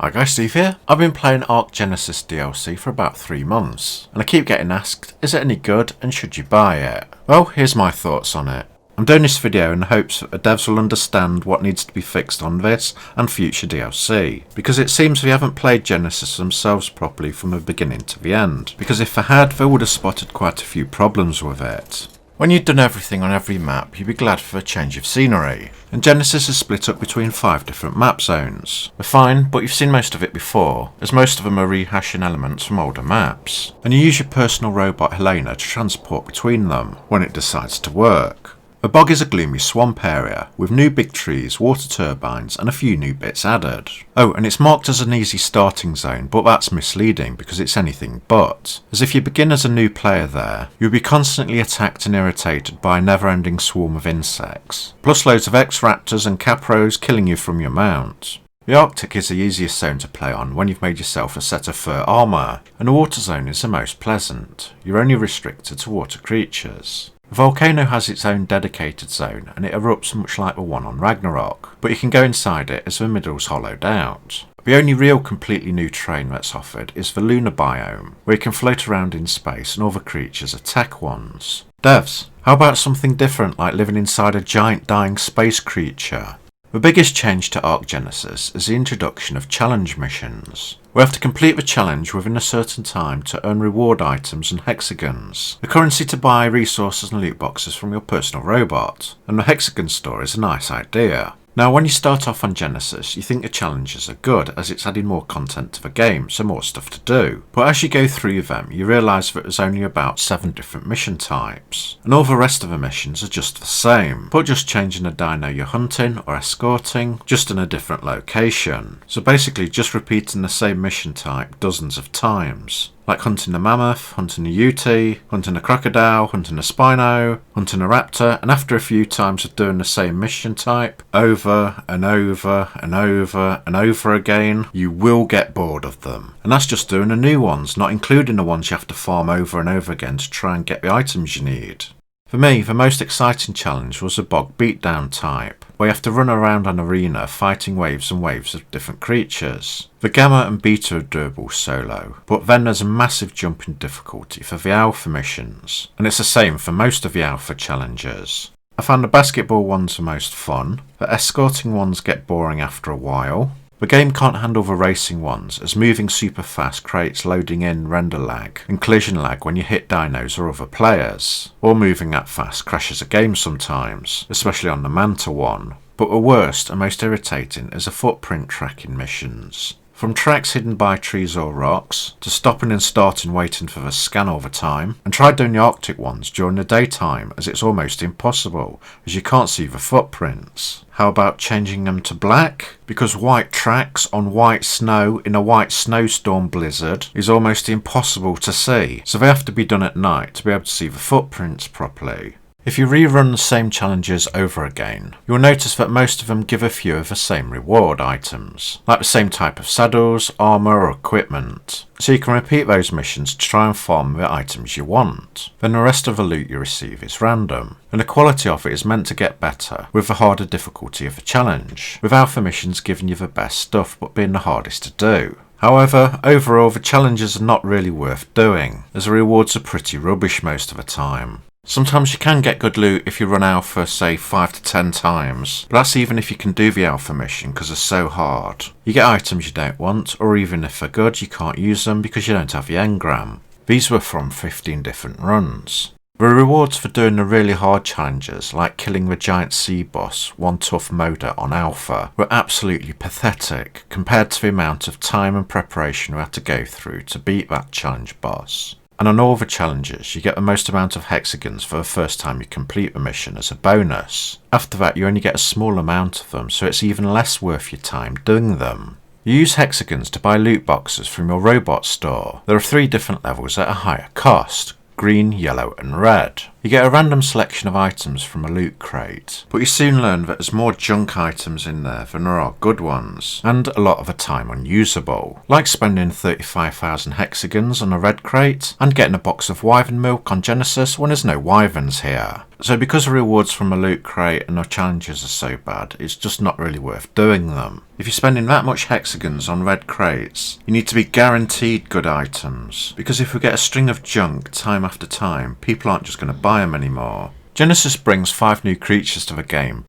Hi guys, Steve here. I've been playing Ark Genesis DLC for about 3 months, and I keep getting asked, is it any good and should you buy it? Well, here's my thoughts on it. I'm doing this video in hopes that the devs will understand what needs to be fixed on this and future DLC, because it seems they haven't played Genesis themselves properly from the beginning to the end, because if they had, they would have spotted quite a few problems with it. When you've done everything on every map, you'd be glad for a change of scenery, and Genesis is split up between 5 different map zones. They're fine, but you've seen most of it before, as most of them are rehashing elements from older maps, and you use your personal robot Helena to transport between them, when it decides to work. The bog is a gloomy swamp area, with new big trees, water turbines and a few new bits added. Oh, and it's marked as an easy starting zone, but that's misleading because it's anything but, as if you begin as a new player there, you'll be constantly attacked and irritated by a never-ending swarm of insects, plus loads of X-Raptors and Capros killing you from your mount. The Arctic is the easiest zone to play on when you've made yourself a set of fur armour, and the water zone is the most pleasant. You're only restricted to water creatures. The volcano has its own dedicated zone and it erupts much like the one on Ragnarok, but you can go inside it as the middle's hollowed out. The only real completely new terrain that's offered is the lunar biome, where you can float around in space and other creatures attack ones. Devs, how about something different like living inside a giant dying space creature? The biggest change to Ark Genesis is the introduction of challenge missions. We have to complete the challenge within a certain time to earn reward items and hexagons, the currency to buy resources and loot boxes from your personal robot, and the hexagon store is a nice idea. Now when you start off on Genesis, you think the challenges are good as it's adding more content to the game, so more stuff to do. But as you go through them, you realise that there's only about 7 different mission types, and all the rest of the missions are just the same, but just changing the dino you're hunting or escorting, just in a different location. So basically just repeating the same mission type dozens of times. Like hunting a mammoth, hunting a Yeti, hunting a crocodile, hunting a Spino, hunting a raptor, and after a few times of doing the same mission type, over and over and over and over again, you will get bored of them. And that's just doing the new ones, not including the ones you have to farm over and over again to try and get the items you need. For me, the most exciting challenge was the bog beatdown type, where you have to run around an arena fighting waves and waves of different creatures. The Gamma and Beta are doable solo, but then there's a massive jump in difficulty for the Alpha missions, and it's the same for most of the Alpha challenges. I found the basketball ones the most fun, the escorting ones get boring after a while. The game can't handle the racing ones, as moving super fast creates loading in render lag and collision lag when you hit dinos or other players, or moving that fast crashes a game sometimes, especially on the Manta one. But the worst and most irritating is the footprint tracking missions. From tracks hidden by trees or rocks, to stopping and starting waiting for the scan all the time, and try doing the Arctic ones during the daytime as it's almost impossible, as you can't see the footprints. How about changing them to black? Because white tracks on white snow in a white snowstorm blizzard is almost impossible to see, so they have to be done at night to be able to see the footprints properly. If you rerun the same challenges over again, you'll notice that most of them give a few of the same reward items, like the same type of saddles, armour or equipment, so you can repeat those missions to try and farm the items you want. Then the rest of the loot you receive is random, and the quality of it is meant to get better with the harder difficulty of the challenge, with alpha missions giving you the best stuff but being the hardest to do. However, overall the challenges are not really worth doing, as the rewards are pretty rubbish most of the time. Sometimes you can get good loot if you run alpha say 5 to 10 times, but that's even if you can do the alpha mission because they're so hard. You get items you don't want, or even if they're good you can't use them because you don't have the engram. These were from 15 different runs. The rewards for doing the really hard challenges, like killing the giant sea boss, One Tough Moda on alpha, were absolutely pathetic compared to the amount of time and preparation we had to go through to beat that challenge boss. And on all the challenges, you get the most amount of hexagons for the first time you complete the mission as a bonus. After that, you only get a small amount of them, so it's even less worth your time doing them. You use hexagons to buy loot boxes from your robot store. There are 3 different levels at a higher cost: green, yellow and red. You get a random selection of items from a loot crate, but you soon learn that there's more junk items in there than there are good ones, and a lot of the time unusable, like spending 35,000 hexagons on a red crate and getting a box of wyvern milk on Genesis when there's no wyverns here. So because the rewards from a loot crate and the challenges are so bad, it's just not really worth doing them. If you're spending that much hexagons on red crates, you need to be guaranteed good items, because if we get a string of junk time after time, people aren't just going to buy them anymore. Genesis brings 5 new creatures to the game: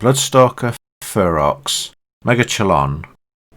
Bloodstalker, Ferox, Megachelon,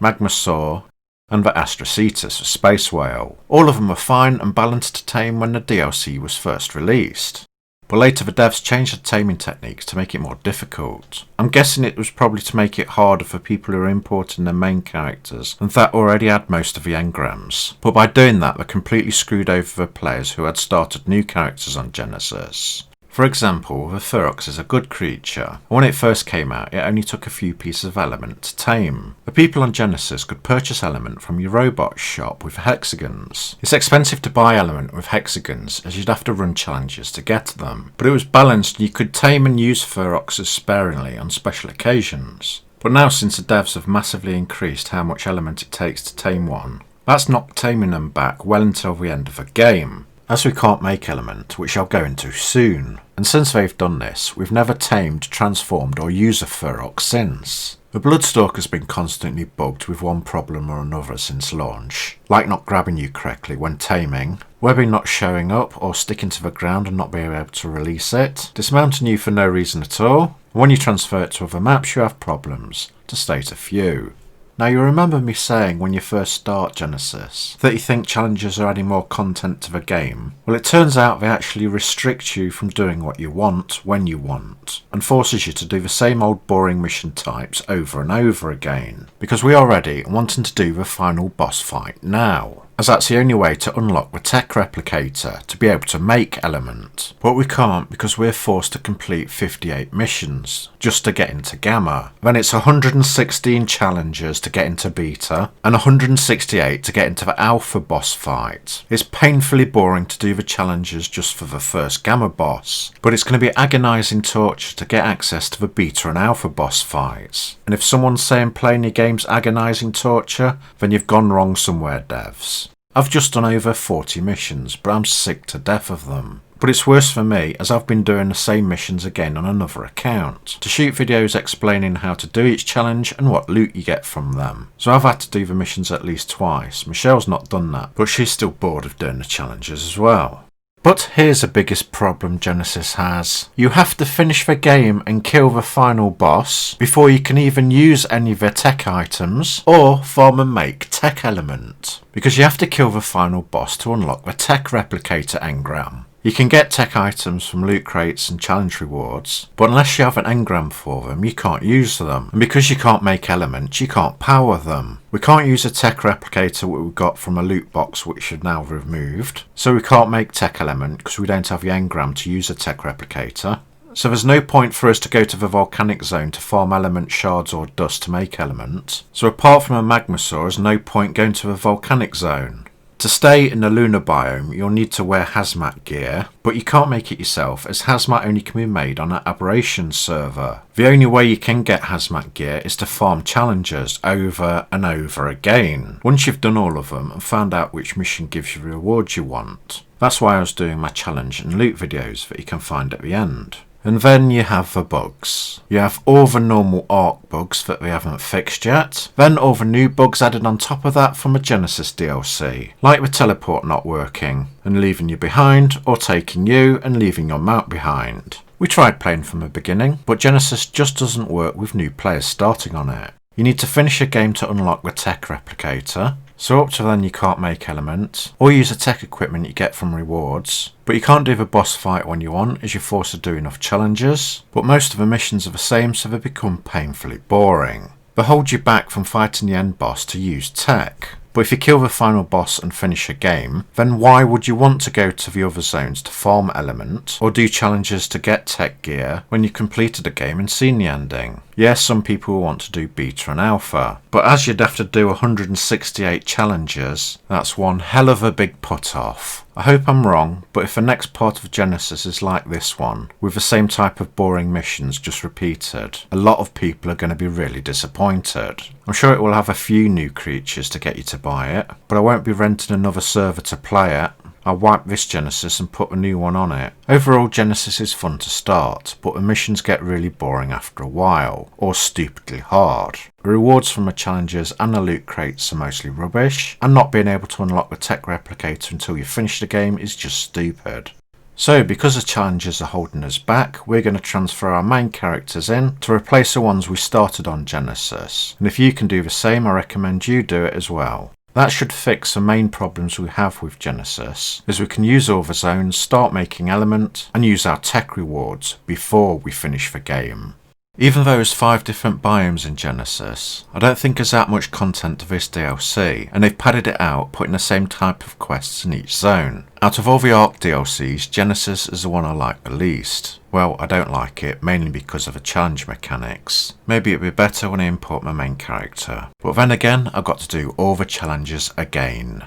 Magmasaur, and the Astrocetus, a space whale. All of them were fine and balanced to tame when the DLC was first released, but later the devs changed the taming techniques to make it more difficult. I'm guessing it was probably to make it harder for people who are importing their main characters and that already had most of the engrams, but by doing that they completely screwed over the players who had started new characters on Genesis. For example, the Ferox is a good creature, and when it first came out it only took a few pieces of element to tame. The people on Genesis could purchase element from your robot shop with hexagons. It's expensive to buy element with hexagons as you'd have to run challenges to get them, but it was balanced and you could tame and use Feroxes sparingly on special occasions. But now, since the devs have massively increased how much element it takes to tame one, that's knocked taming them back well until the end of the game, as we can't make element, which I'll go into soon. And since they've done this, we've never tamed, transformed or used a Ferox since. The Bloodstalker's been constantly bugged with one problem or another since launch, like not grabbing you correctly when taming, webbing not showing up or sticking to the ground and not being able to release it, dismounting you for no reason at all, and when you transfer it to other maps you have problems, to state a few. Now you remember me saying when you first start Genesis that you think challenges are adding more content to the game. Well, it turns out they actually restrict you from doing what you want when you want, and forces you to do the same old boring mission types over and over again, because we are ready and wanting to do the final boss fight now, as that's the only way to unlock the tech replicator to be able to make element. But we can't because we're forced to complete 58 missions just to get into Gamma. Then it's 116 challenges to get into Beta and 168 to get into the Alpha boss fight. It's painfully boring to do the challenges just for the first Gamma boss, but it's going to be agonising torture to get access to the Beta and Alpha boss fights. And if someone's saying playing your game's agonising torture, then you've gone wrong somewhere, devs. I've just done over 40 missions, but I'm sick to death of them. But it's worse for me as I've been doing the same missions again on another account, to shoot videos explaining how to do each challenge and what loot you get from them. So I've had to do the missions at least twice. Michelle's not done that, but she's still bored of doing the challenges as well. But here's the biggest problem Genesis has. You have to finish the game and kill the final boss before you can even use any of their tech items or farm and make tech element, because you have to kill the final boss to unlock the tech replicator engram. You can get tech items from loot crates and challenge rewards, but unless you have an engram for them, you can't use them. And because you can't make elements, you can't power them. We can't use a tech replicator we got from a loot box, which is now removed. So we can't make tech element because we don't have the engram to use a tech replicator. So there's no point for us to go to the volcanic zone to farm element shards or dust to make element. So apart from a Magmasaur, there's no point going to the volcanic zone. To stay in the lunar biome, you'll need to wear hazmat gear, but you can't make it yourself as hazmat only can be made on an aberration server. The only way you can get hazmat gear is to farm challenges over and over again, once you've done all of them and found out which mission gives you the rewards you want. That's why I was doing my challenge and loot videos that you can find at the end. And then you have the bugs. You have all the normal Ark bugs that they haven't fixed yet, then all the new bugs added on top of that from a Genesis DLC, like the teleport not working and leaving you behind, or taking you and leaving your mount behind. We tried playing from the beginning, but Genesis just doesn't work with new players starting on it. You need to finish a game to unlock the tech replicator, so up to then you can't make element, or use the tech equipment you get from rewards, but you can't do the boss fight when you want as you're forced to do enough challenges, but most of the missions are the same so they become painfully boring. They hold you back from fighting the end boss to use tech. But if you kill the final boss and finish a game, then why would you want to go to the other zones to farm element or do challenges to get tech gear when you completed a game and seen the ending? Yes, some people want to do beta and alpha, but as you'd have to do 168 challenges, that's one hell of a big put off. I hope I'm wrong, but if the next part of Genesis is like this one, with the same type of boring missions just repeated, a lot of people are going to be really disappointed. I'm sure it will have a few new creatures to get you to buy it, but I won't be renting another server to play it. I'll wipe this Genesis and put a new one on it. Overall, Genesis is fun to start, but the missions get really boring after a while, or stupidly hard. The rewards from the challenges and the loot crates are mostly rubbish, and not being able to unlock the tech replicator until you finish the game is just stupid. So, because the challenges are holding us back, we're going to transfer our main characters in to replace the ones we started on Genesis. And if you can do the same, I recommend you do it as well. That should fix the main problems we have with Genesis, as we can use all the zones, start making element, and use our tech rewards before we finish the game. Even though there's 5 different biomes in Genesis, I don't think there's that much content to this DLC, and they've padded it out, putting the same type of quests in each zone. Out of all the Ark DLCs, Genesis is the one I like the least. Well, I don't like it, mainly because of the challenge mechanics. Maybe it'd be better when I import my main character. But then again, I've got to do all the challenges again.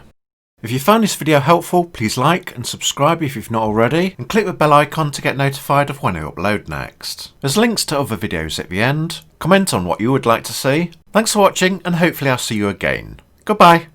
If you found this video helpful, please like and subscribe if you've not already, and click the bell icon to get notified of when I upload next. There's links to other videos at the end. Comment on what you would like to see. Thanks for watching, and hopefully I'll see you again. Goodbye.